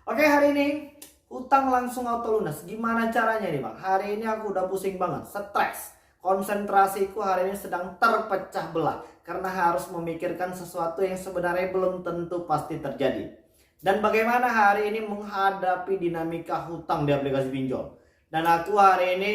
Oke, hari ini hutang langsung auto lunas. Gimana caranya nih, Bang? Hari ini aku udah pusing banget, stres. Konsentrasiku hari ini sedang terpecah belah karena harus memikirkan sesuatu yang sebenarnya belum tentu pasti terjadi. Dan bagaimana hari ini menghadapi dinamika hutang di aplikasi pinjol. Dan aku hari ini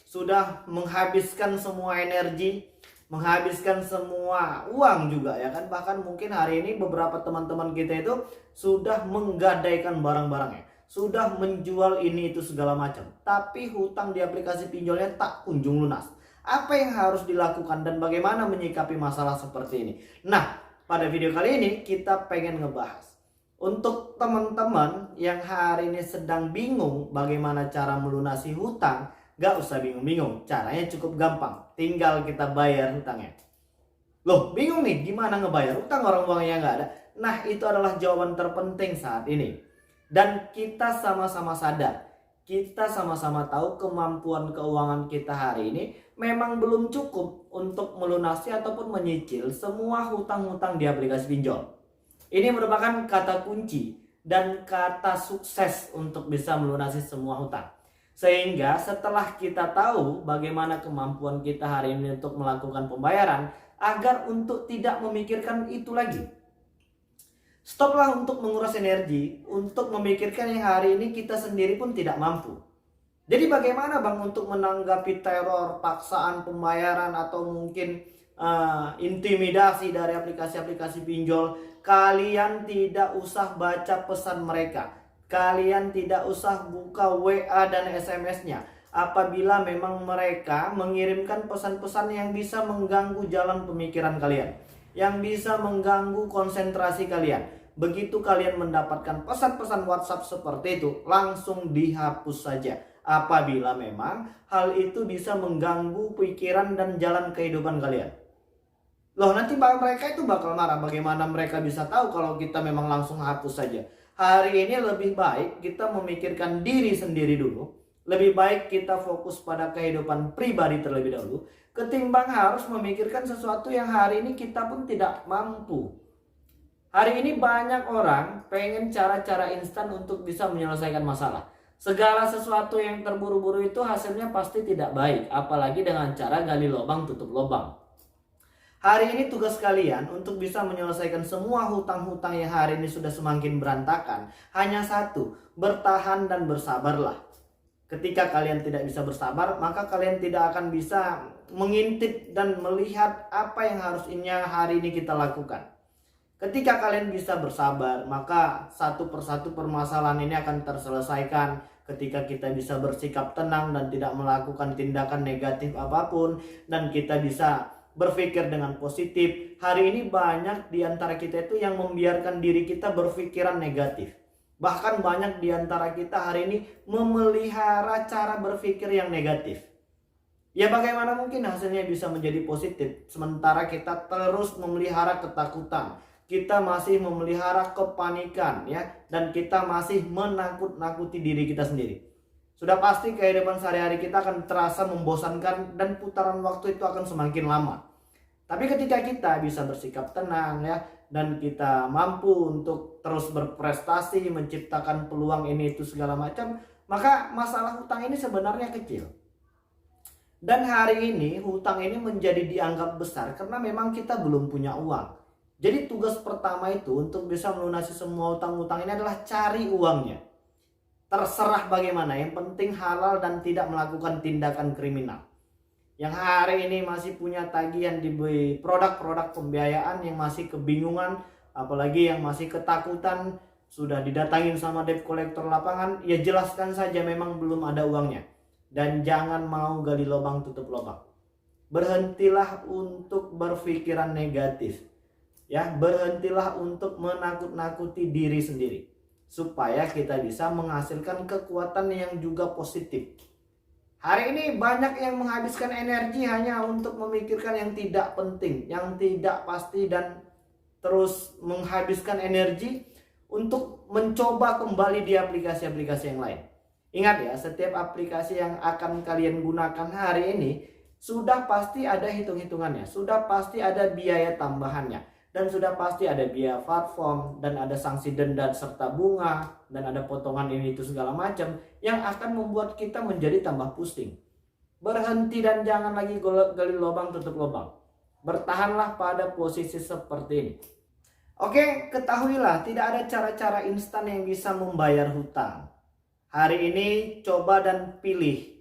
sudah menghabiskan semua energi, menghabiskan semua uang juga ya kan. Bahkan mungkin hari ini beberapa teman-teman kita itu sudah menggadaikan barang-barangnya, sudah menjual ini itu segala macam, tapi hutang di aplikasi pinjolnya tak kunjung lunas. Apa yang harus dilakukan dan bagaimana menyikapi masalah seperti ini? Nah, pada video kali ini kita pengen ngebahas untuk teman-teman yang hari ini sedang bingung bagaimana cara melunasi hutang. Gak usah bingung-bingung, caranya cukup gampang, tinggal kita bayar hutangnya. Loh, bingung nih gimana ngebayar hutang orang uangnya nggak ada? Nah, itu adalah jawaban terpenting saat ini. Dan kita sama-sama sadar, kita sama-sama tahu kemampuan keuangan kita hari ini memang belum cukup untuk melunasi ataupun menyicil semua hutang-hutang di aplikasi pinjol. Ini merupakan kata kunci dan kata sukses untuk bisa melunasi semua hutang. Sehingga setelah kita tahu bagaimana kemampuan kita hari ini untuk melakukan pembayaran, agar untuk tidak memikirkan itu lagi. Stoplah untuk menguras energi, untuk memikirkan yang hari ini kita sendiri pun tidak mampu. Jadi bagaimana Bang untuk menanggapi teror, paksaan pembayaran atau mungkin intimidasi dari aplikasi-aplikasi pinjol? Kalian tidak usah baca pesan mereka. Kalian tidak usah buka WA dan SMS-nya. Apabila memang mereka mengirimkan pesan-pesan yang bisa mengganggu jalan pemikiran kalian, yang bisa mengganggu konsentrasi kalian. Begitu kalian mendapatkan pesan-pesan WhatsApp seperti itu, langsung dihapus saja. Apabila memang hal itu bisa mengganggu pikiran dan jalan kehidupan kalian. Loh, nanti mereka itu bakal marah. Bagaimana mereka bisa tahu kalau kita memang langsung hapus saja? Hari ini lebih baik kita memikirkan diri sendiri dulu. Lebih baik kita fokus pada kehidupan pribadi terlebih dahulu, ketimbang harus memikirkan sesuatu yang hari ini kita pun tidak mampu. Hari ini banyak orang pengen cara-cara instan untuk bisa menyelesaikan masalah. Segala sesuatu yang terburu-buru itu hasilnya pasti tidak baik, apalagi dengan cara gali lubang tutup lubang. Hari ini tugas kalian untuk bisa menyelesaikan semua hutang-hutang yang hari ini sudah semakin berantakan hanya satu, bertahan dan bersabarlah. Ketika kalian tidak bisa bersabar, maka kalian tidak akan bisa mengintip dan melihat apa yang harusnya hari ini kita lakukan. Ketika kalian bisa bersabar, maka satu persatu permasalahan ini akan terselesaikan. Ketika kita bisa bersikap tenang dan tidak melakukan tindakan negatif apapun, dan kita bisa berpikir dengan positif. Hari ini banyak di antara kita itu yang membiarkan diri kita berpikiran negatif. Bahkan banyak di antara kita hari ini memelihara cara berpikir yang negatif. Ya, bagaimana mungkin hasilnya bisa menjadi positif sementara kita terus memelihara ketakutan, kita masih memelihara kepanikan ya, dan kita masih menakut-nakuti diri kita sendiri. Sudah pasti kehidupan sehari-hari kita akan terasa membosankan dan putaran waktu itu akan semakin lama. Tapi ketika kita bisa bersikap tenang ya, dan kita mampu untuk terus berprestasi, menciptakan peluang ini itu segala macam, maka masalah hutang ini sebenarnya kecil. Dan hari ini hutang ini menjadi dianggap besar karena memang kita belum punya uang. Jadi tugas pertama itu untuk bisa melunasi semua hutang-hutang ini adalah cari uangnya. Terserah bagaimana, yang penting halal dan tidak melakukan tindakan kriminal. Yang hari ini masih punya tagihan di produk-produk pembiayaan, yang masih kebingungan, apalagi yang masih ketakutan, sudah didatangin sama debt collector lapangan, ya jelaskan saja memang belum ada uangnya. Dan jangan mau gali lubang tutup lubang. Berhentilah untuk berpikiran negatif. Ya, berhentilah untuk menakut-nakuti diri sendiri, supaya kita bisa menghasilkan kekuatan yang juga positif. Hari ini banyak yang menghabiskan energi hanya untuk memikirkan yang tidak penting, yang tidak pasti, dan terus menghabiskan energi untuk mencoba kembali di aplikasi-aplikasi yang lain. Ingat ya, setiap aplikasi yang akan kalian gunakan hari ini sudah pasti ada hitung-hitungannya, sudah pasti ada biaya tambahannya. dan sudah pasti ada biaya platform dan ada sanksi denda serta bunga dan ada potongan ini itu segala macam yang akan membuat kita menjadi tambah pusing. Berhenti dan jangan lagi gali lubang tutup lubang. Bertahanlah pada posisi seperti ini. Oke, ketahuilah tidak ada cara-cara instan yang bisa membayar hutang. Hari ini coba dan pilih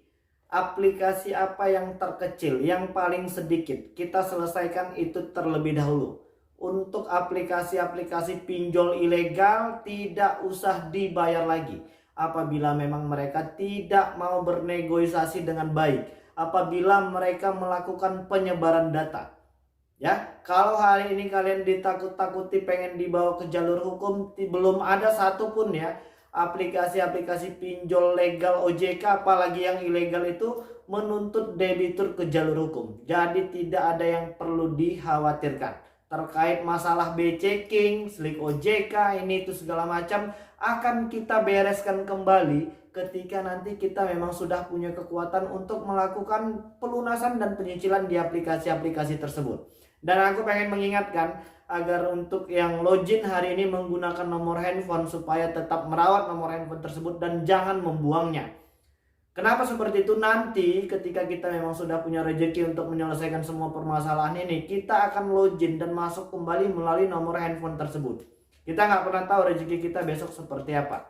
aplikasi apa yang terkecil, yang paling sedikit. Kita selesaikan itu terlebih dahulu. Untuk aplikasi-aplikasi pinjol ilegal tidak usah dibayar lagi. Apabila memang mereka tidak mau bernegosiasi dengan baik, apabila mereka melakukan penyebaran data. Ya, kalau hari ini kalian ditakut-takuti pengen dibawa ke jalur hukum, belum ada satupun ya aplikasi-aplikasi pinjol legal OJK apalagi yang ilegal itu menuntut debitur ke jalur hukum. Jadi tidak ada yang perlu dikhawatirkan terkait masalah B-checking, slik OJK, ini itu segala macam akan kita bereskan kembali ketika nanti kita memang sudah punya kekuatan untuk melakukan pelunasan dan penyicilan di aplikasi-aplikasi tersebut. Dan aku pengen mengingatkan agar untuk yang login hari ini menggunakan nomor handphone supaya tetap merawat nomor handphone tersebut dan jangan membuangnya. Kenapa seperti itu? Nanti ketika kita memang sudah punya rezeki untuk menyelesaikan semua permasalahan ini, kita akan login dan masuk kembali melalui nomor handphone tersebut. Kita nggak pernah tahu rezeki kita besok seperti apa.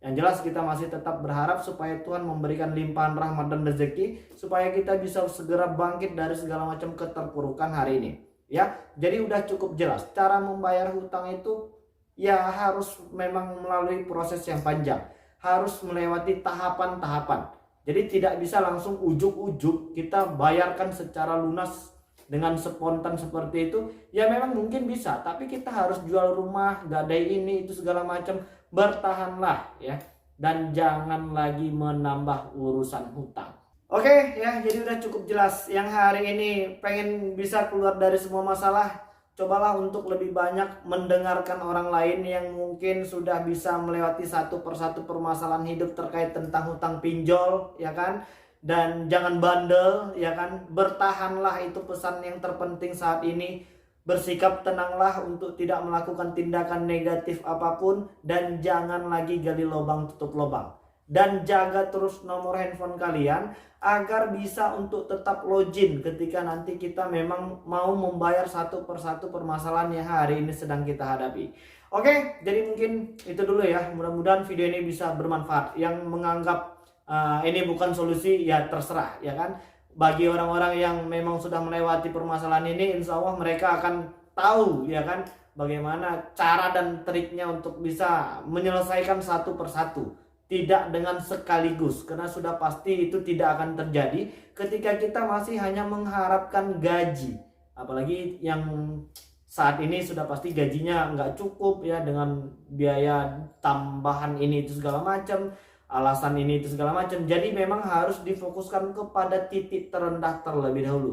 Yang jelas kita masih tetap berharap supaya Tuhan memberikan limpahan rahmat dan rezeki supaya kita bisa segera bangkit dari segala macam keterpurukan hari ini. Ya, jadi udah cukup jelas cara membayar hutang itu ya harus memang melalui proses yang panjang, harus melewati tahapan-tahapan. Jadi tidak bisa langsung ujuk-ujuk kita bayarkan secara lunas dengan spontan seperti itu. Ya memang mungkin bisa, tapi kita harus jual rumah, gadai ini itu segala macam. Bertahanlah ya, dan jangan lagi menambah urusan hutang. Oke ya, jadi udah cukup jelas. Yang hari ini pengen bisa keluar dari semua masalah, cobalah untuk lebih banyak mendengarkan orang lain yang mungkin sudah bisa melewati satu persatu permasalahan hidup terkait tentang hutang pinjol, ya kan? Dan jangan bandel, ya kan? Bertahanlah, itu pesan yang terpenting saat ini. Bersikap tenanglah untuk tidak melakukan tindakan negatif apapun dan jangan lagi gali lubang tutup lubang. Dan jaga terus nomor handphone kalian agar bisa untuk tetap login ketika nanti kita memang mau membayar satu persatu permasalahan yang hari ini sedang kita hadapi. Oke, jadi mungkin itu dulu ya. Mudah-mudahan video ini bisa bermanfaat. Yang menganggap ini bukan solusi ya terserah, ya kan. Bagi orang-orang yang memang sudah melewati permasalahan ini, insya Allah mereka akan tahu ya kan bagaimana cara dan triknya untuk bisa menyelesaikan satu persatu. Tidak dengan sekaligus, karena sudah pasti itu tidak akan terjadi ketika kita masih hanya mengharapkan gaji. Apalagi yang saat ini sudah pasti gajinya nggak cukup ya, dengan biaya tambahan ini itu segala macam, alasan ini itu segala macam. Jadi memang harus difokuskan kepada titik terendah terlebih dahulu.